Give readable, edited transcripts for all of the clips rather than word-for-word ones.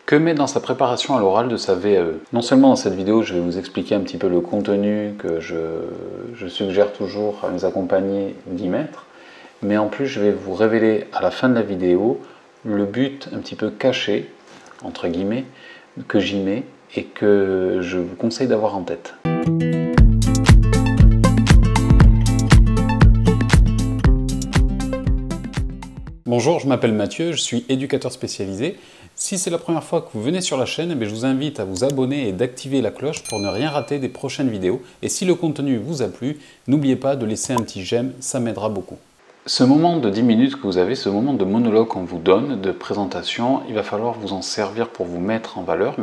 Que mettre dans sa préparation à l'oral de sa VAE? Non seulement dans cette vidéo, je vais vous expliquer un petit peu le contenu que je suggère toujours à mes accompagnés d'y mettre, mais en plus je vais vous révéler à la fin de la vidéo le but un petit peu caché, entre guillemets, que j'y mets et que je vous conseille d'avoir en tête. Bonjour, je m'appelle Mathieu, je suis éducateur spécialisé. Si c'est la première fois que vous venez sur la chaîne, je vous invite à vous abonner et d'activer la cloche pour ne rien rater des prochaines vidéos. Et si le contenu vous a plu, n'oubliez pas de laisser un petit j'aime, ça m'aidera beaucoup. Ce moment de 10 minutes que vous avez, ce moment de monologue qu'on vous donne, de présentation, il va falloir vous en servir pour vous mettre en valeur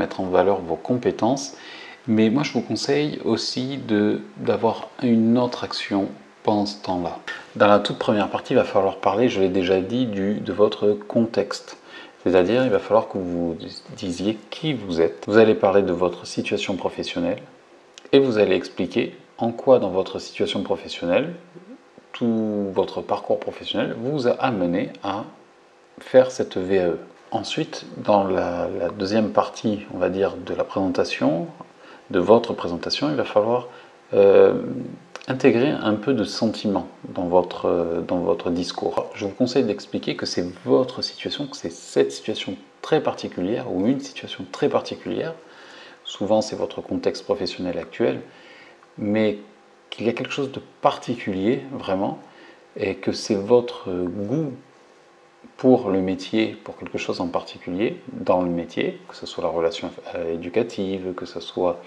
vos compétences. Mais moi je vous conseille aussi d'avoir une autre action pendant ce temps-là. Dans la toute première partie, il va falloir parler, je l'ai déjà dit, de votre contexte. C'est-à-dire, il va falloir que vous disiez qui vous êtes. Vous allez parler de votre situation professionnelle et vous allez expliquer en quoi dans votre situation professionnelle, tout votre parcours professionnel vous a amené à faire cette VAE. Ensuite, dans la deuxième partie, on va dire, de la présentation, de votre présentation, il va falloir intégrer un peu de sentiment dans votre discours. Je vous conseille d'expliquer que c'est votre situation, que c'est cette situation très particulière ou une situation très particulière. Souvent, c'est votre contexte professionnel actuel, mais qu'il y a quelque chose de particulier, vraiment, et que c'est votre goût pour le métier, pour quelque chose en particulier dans le métier, que ce soit la relation éducative, que ce soit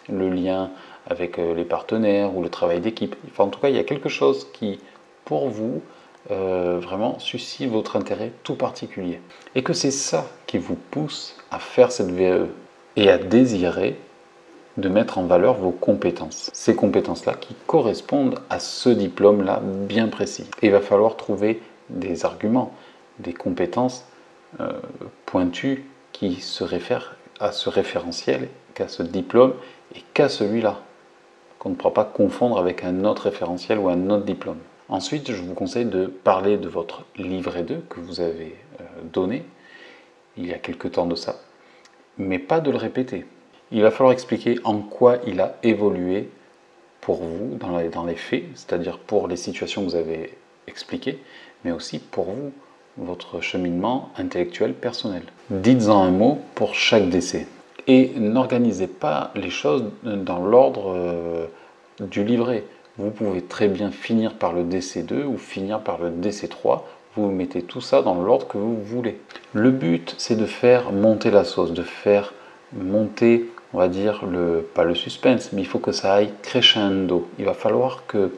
le lien avec les partenaires ou le travail d'équipe. Enfin, en tout cas, il y a quelque chose qui, pour vous, vraiment suscite votre intérêt tout particulier. Et que c'est ça qui vous pousse à faire cette VAE et à désirer de mettre en valeur vos compétences. Ces compétences-là qui correspondent à ce diplôme-là bien précis. Et il va falloir trouver des arguments, des compétences pointues qui se réfèrent à ce référentiel, qu'à ce diplôme et qu'à celui-là, qu'on ne pourra pas confondre avec un autre référentiel ou un autre diplôme. Ensuite, je vous conseille de parler de votre livret 2 que vous avez donné il y a quelque temps de ça, mais pas de le répéter. Il va falloir expliquer en quoi il a évolué pour vous dans les faits, c'est-à-dire pour les situations que vous avez expliquées, mais aussi pour vous, votre cheminement intellectuel personnel. Dites-en un mot pour chaque décès. Et n'organisez pas les choses dans l'ordre du livret. Vous pouvez très bien finir par le DC2 ou finir par le DC3. Vous mettez tout ça dans l'ordre que vous voulez. Le but, c'est de faire monter la sauce, de faire monter, on va dire, pas le suspense, mais il faut que ça aille crescendo. Il va falloir que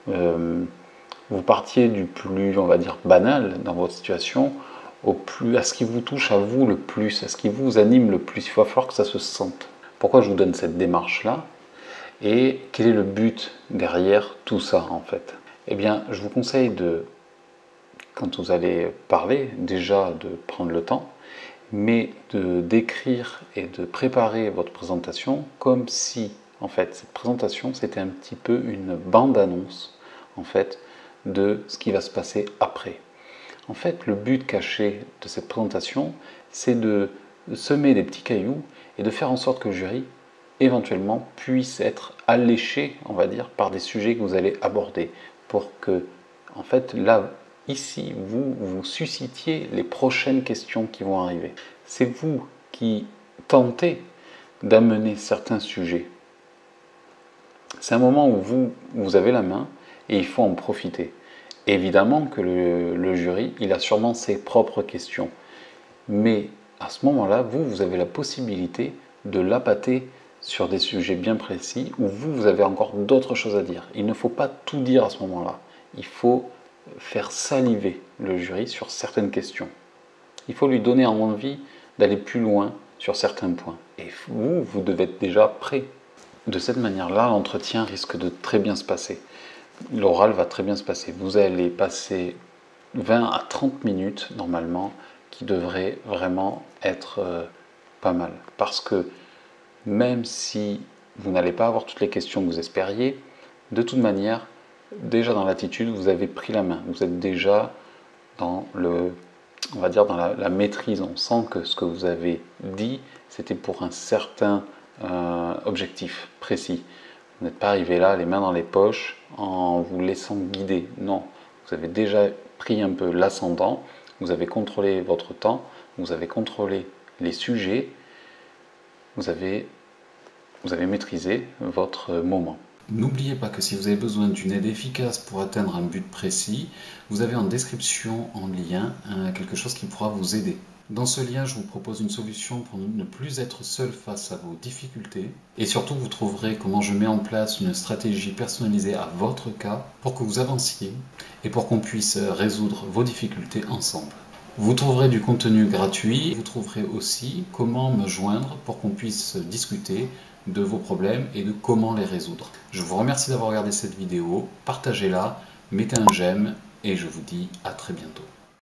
vous partiez du plus, on va dire, banal dans votre situation, à ce qui vous touche à vous le plus, à ce qui vous anime le plus. Il va falloir que ça se sente. Pourquoi je vous donne cette démarche-là? Et quel est le but derrière tout ça, en fait? Eh bien, je vous conseille quand vous allez parler, déjà de prendre le temps, mais de d'écrire et de préparer votre présentation comme si, en fait, cette présentation, c'était un petit peu une bande-annonce, en fait, de ce qui va se passer après. En fait, le but caché de cette présentation, c'est de semer des petits cailloux et de faire en sorte que le jury, éventuellement, puisse être alléché, on va dire, par des sujets que vous allez aborder, pour que, en fait, là, ici, vous suscitiez les prochaines questions qui vont arriver. C'est vous qui tentez d'amener certains sujets. C'est un moment où vous avez la main et il faut en profiter. Évidemment que le jury, il a sûrement ses propres questions. Mais à ce moment-là, vous avez la possibilité de l'appâter sur des sujets bien précis où vous avez encore d'autres choses à dire. Il ne faut pas tout dire à ce moment-là. Il faut faire saliver le jury sur certaines questions. Il faut lui donner envie d'aller plus loin sur certains points. Et vous devez être déjà prêt. De cette manière-là, l'entretien risque de très bien se passer. L'oral va très bien se passer. Vous allez passer 20 à 30 minutes, normalement, qui devraient vraiment être pas mal. Parce que même si vous n'allez pas avoir toutes les questions que vous espériez, de toute manière, déjà dans l'attitude, vous avez pris la main. Vous êtes déjà dans on va dire, dans la maîtrise. On sent que ce que vous avez dit, c'était pour un certain objectif précis. Vous n'êtes pas arrivé là, les mains dans les poches, en vous laissant guider. Non, vous avez déjà pris un peu l'ascendant, vous avez contrôlé votre temps, vous avez contrôlé les sujets, vous avez maîtrisé votre moment. N'oubliez pas que si vous avez besoin d'une aide efficace pour atteindre un but précis, vous avez en description en lien quelque chose qui pourra vous aider. Dans ce lien, je vous propose une solution pour ne plus être seul face à vos difficultés. Et surtout, vous trouverez comment je mets en place une stratégie personnalisée à votre cas pour que vous avanciez et pour qu'on puisse résoudre vos difficultés ensemble. Vous trouverez du contenu gratuit, vous trouverez aussi comment me joindre pour qu'on puisse discuter de vos problèmes et de comment les résoudre. Je vous remercie d'avoir regardé cette vidéo, partagez-la, mettez un j'aime et je vous dis à très bientôt.